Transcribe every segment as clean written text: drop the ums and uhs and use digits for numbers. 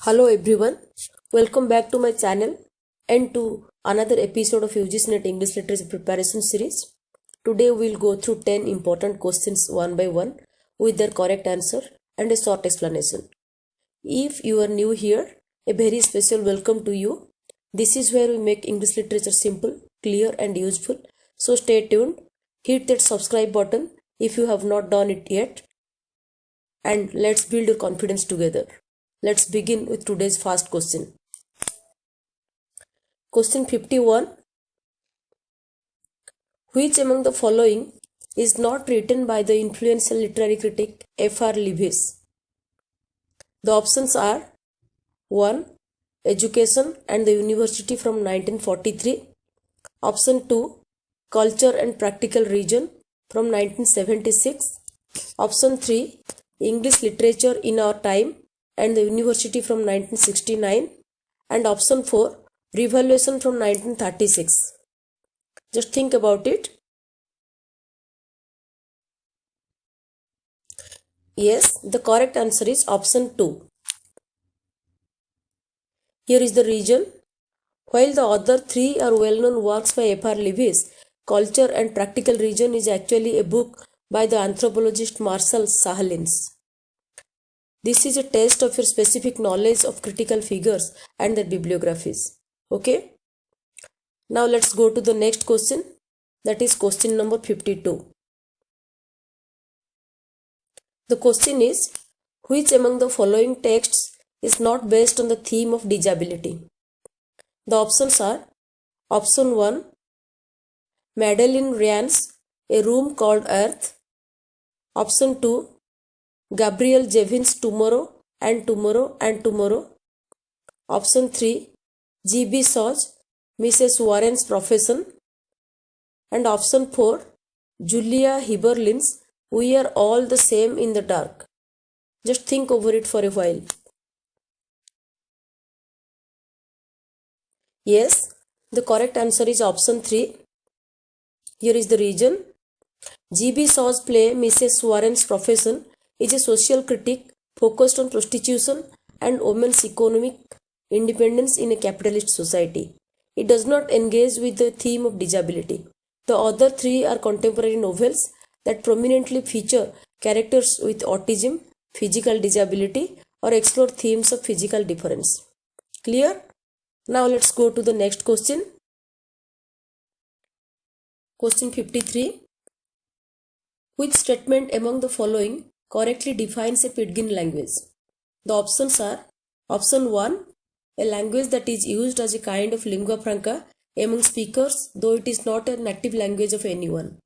Hello everyone, welcome back to my channel and to another episode of UGC NET English Literature Preparation Series. Today we will go through 10 important questions one by one with their correct answer and a short explanation. If you are new here, a very special welcome to you. This is where we make English literature simple, clear and useful. So stay tuned, hit that subscribe button if you have not done it yet, and let's build your confidence together. Let's begin with today's first question. Question 51. Which among the following is not written by the influential literary critic F.R. Leavis? The options are 1. Education and the University from 1943. Option 2. Culture and Practical Region from 1976. Option 3. English Literature in Our Time and the University from 1969. And option 4. Revaluation from 1936. Just think about it. Yes, the correct answer is option 2. Here is the reason. While the other three are well-known works by F.R. Leavis, Culture and Practical Region is actually a book by the anthropologist Marshall Sahlins. This is a test of your specific knowledge of critical figures and their bibliographies. Okay? Now let's go to the next question. That is question number 52. The question is, which among the following texts is not based on the theme of disability? The options are option 1, Madeline Ryan's A Room Called Earth. Option 2, Gabrielle Jevin's Tomorrow and Tomorrow and Tomorrow. Option 3, G.B. Shaw's Mrs. Warren's Profession. And option 4, Julia Heberlin's We Are All the Same in the Dark. Just think over it for a while. Yes, the correct answer is option 3. Here is the reason. G.B. Shaw's play Mrs. Warren's Profession is a social critique focused on prostitution and women's economic independence in a capitalist society. It does not engage with the theme of disability. The other three are contemporary novels that prominently feature characters with autism, physical disability, or explore themes of physical difference. Clear? Now let's go to the next question. Question 53. Which statement among the following correctly defines a Pidgin language? The options are option 1, a language that is used as a kind of lingua franca among speakers, though it is not a native language of anyone.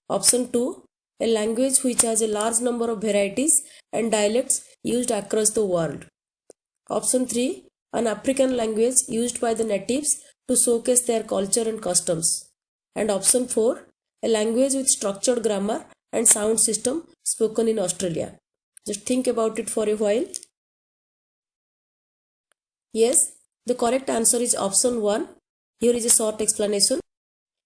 Option 2, a language which has a large number of varieties and dialects used across the world. Option 3, an African language used by the natives to showcase their culture and customs. And option 4, a language with structured grammar and sound system spoken in Australia. Just think about it for a while. Yes, the correct answer is option 1. Here is a short explanation.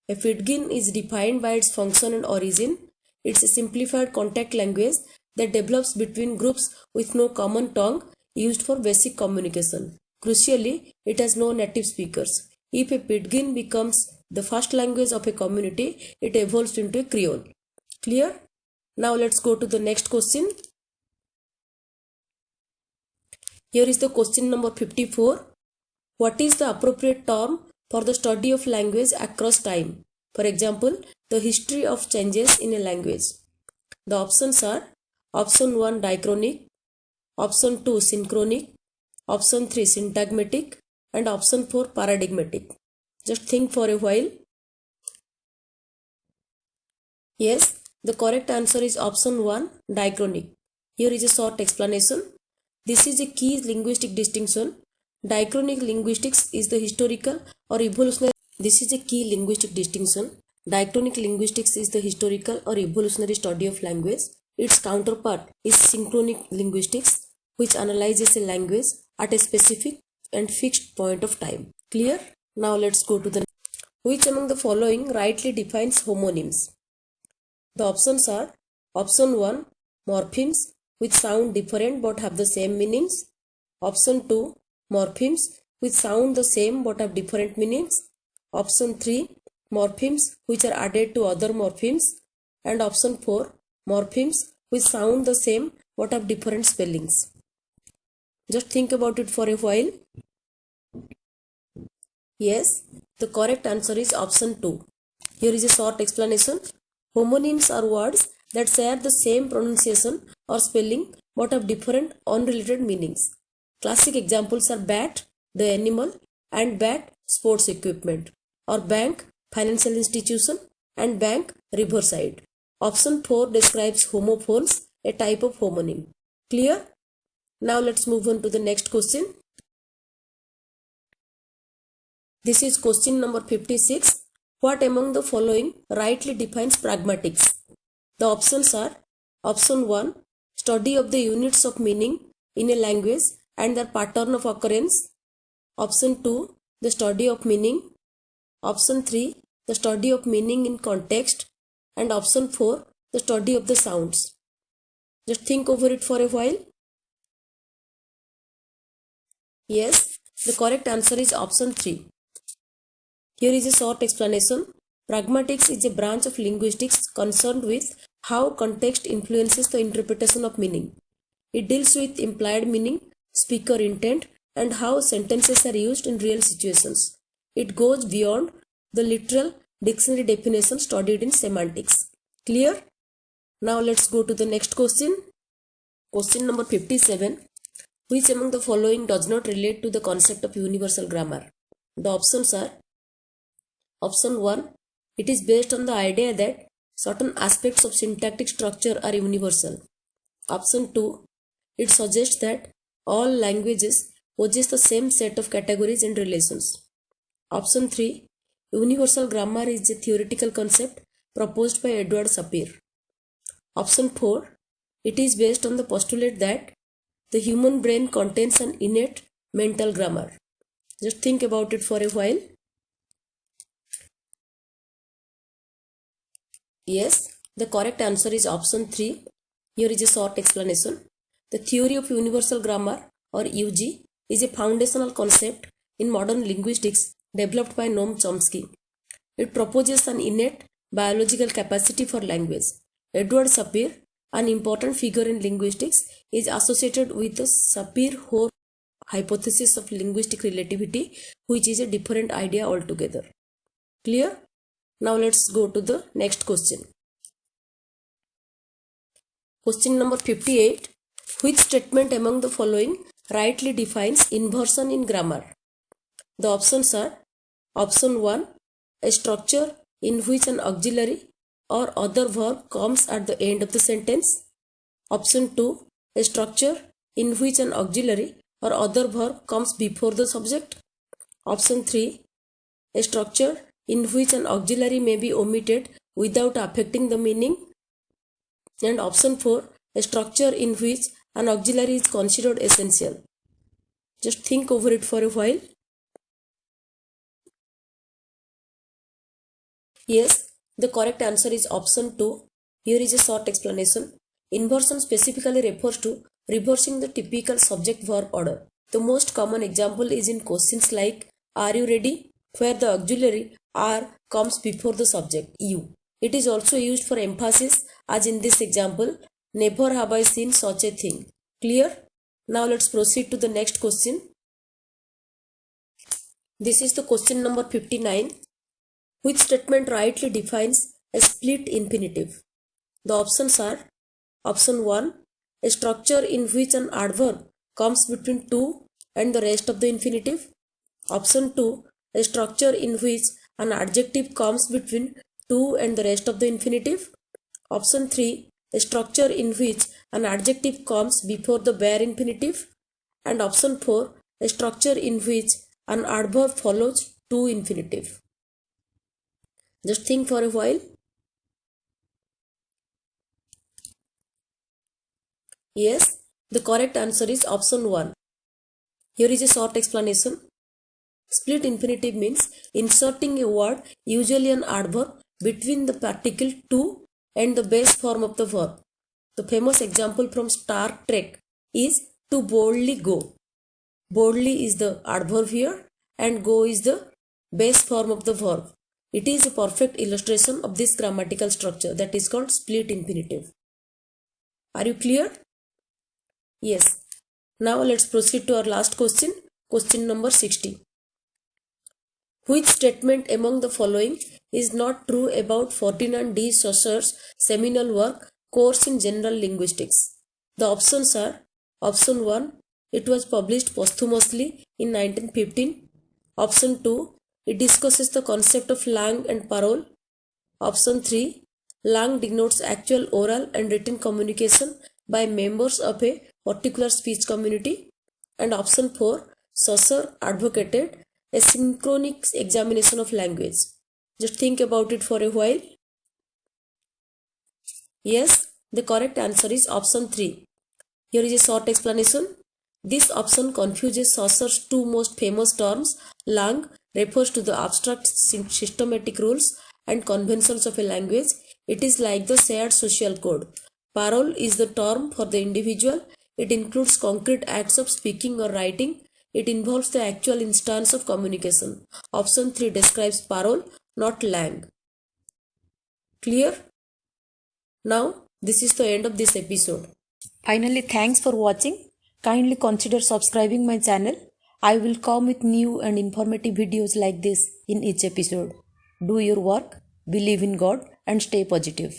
A Pidgin is defined by its function and origin. It's a simplified contact language that develops between groups with no common tongue used for basic communication. Crucially, it has no native speakers. If a Pidgin becomes the first language of a community, it evolves into a Creole. Clear? Now let's go to the next question. Here is the question number 54. What is the appropriate term for the study of language across time? For example, the history of changes in a language. The options are option 1, diachronic, option 2, synchronic, option 3, syntagmatic, and option 4, paradigmatic. Just think for a while. Yes, the correct answer is option 1, diachronic. Here is a short explanation. This is a key linguistic distinction. Diachronic linguistics is the historical or evolutionary. This is a key linguistic distinction. Diachronic linguistics is the historical or evolutionary study of language. Its counterpart is synchronic linguistics, which analyzes a language at a specific and fixed point of time. Clear? Now let's go to the next. Which among the following rightly defines homonyms? The options are option 1, morphemes which sound different but have the same meanings. Option 2, morphemes which sound the same but have different meanings. Option 3, morphemes which are added to other morphemes. And option 4, morphemes which sound the same but have different spellings. Just think about it for a while. Yes, the correct answer is option 2. Here is a short explanation. Homonyms are words that share the same pronunciation or spelling but have different unrelated meanings. Classic examples are bat, the animal, and bat, sports equipment, or bank, financial institution, and bank, riverside. Option 4 describes homophones, a type of homonym. Clear? Now let's move on to the next question. This is question number 56. What among the following rightly defines pragmatics? The options are: option 1, study of the units of meaning in a language and their pattern of occurrence. Option 2, the study of meaning. Option 3, the study of meaning in context. And option 4, the study of the sounds. Just think over it for a while. Yes, the correct answer is option 3. Here is a short explanation. Pragmatics is a branch of linguistics concerned with how context influences the interpretation of meaning. It deals with implied meaning, speaker intent, and how sentences are used in real situations. It goes beyond the literal dictionary definition studied in semantics. Clear? Now let's go to the next question. Question number 57. Which among the following does not relate to the concept of universal grammar? The options are: option 1, it is based on the idea that certain aspects of syntactic structure are universal. Option 2, it suggests that all languages possess the same set of categories and relations. Option 3, universal grammar is a theoretical concept proposed by Edward Sapir. Option 4, it is based on the postulate that the human brain contains an innate mental grammar. Just think about it for a while. Yes, the correct answer is option 3. Here is a short explanation. The theory of universal grammar, or UG, is a foundational concept in modern linguistics developed by Noam Chomsky. It proposes an innate biological capacity for language. Edward Sapir, an important figure in linguistics, is associated with the Sapir-Whorf hypothesis of linguistic relativity, which is a different idea altogether. Clear? Now let's go to the next question. Question number 58. Which statement among the following rightly defines inversion in grammar? The options are: option 1, a structure in which an auxiliary or other verb comes at the end of the sentence. Option 2, a structure in which an auxiliary or other verb comes before the subject. Option 3, a structure in which an auxiliary may be omitted without affecting the meaning. And option 4, a structure in which an auxiliary is considered essential. Just think over it for a while. Yes, the correct answer is option 2. Here is a short explanation. Inversion specifically refers to reversing the typical subject-verb order. The most common example is in questions like, "Are you ready?" where the auxiliary are comes before the subject, you. It is also used for emphasis, as in this example, "Never have I seen such a thing." Clear? Now let's proceed to the next question. This is the question number 59. Which statement rightly defines a split infinitive? The options are: option 1, a structure in which an adverb comes between to and the rest of the infinitive. Option 2, a structure in which an adjective comes between to and the rest of the infinitive. Option 3, a structure in which an adjective comes before the bare infinitive. And option 4, a structure in which an adverb follows to infinitive. Just think for a while. Yes, the correct answer is option 1. Here is a short explanation. Split infinitive means inserting a word, usually an adverb, between the particle to and the base form of the verb. The famous example from Star Trek is "to boldly go." Boldly is the adverb here and go is the base form of the verb. It is a perfect illustration of this grammatical structure that is called split infinitive. Are you clear? Yes. Now let's proceed to our last question. Question number 60. Which statement among the following is not true about Ferdinand de Saussure's seminal work, Course in General Linguistics? The options are: option 1, it was published posthumously in 1915. Option 2, it discusses the concept of langue and parole. Option 3, langue denotes actual oral and written communication by members of a particular speech community. And option 4, Saussure advocated a synchronic examination of language. Just think about it for a while. Yes, the correct answer is option 3. Here is a short explanation. This option confuses Saussure's two most famous terms. Langue refers to the abstract systematic rules and conventions of a language. It is like the shared social code. Parole is the term for the individual. It includes concrete acts of speaking or writing. It involves the actual instance of communication. Option 3 describes parole, not langue. Clear? Now, this is the end of this episode. Finally, thanks for watching. Kindly consider subscribing my channel. I will come with new and informative videos like this in each episode. Do your work, believe in God, and stay positive.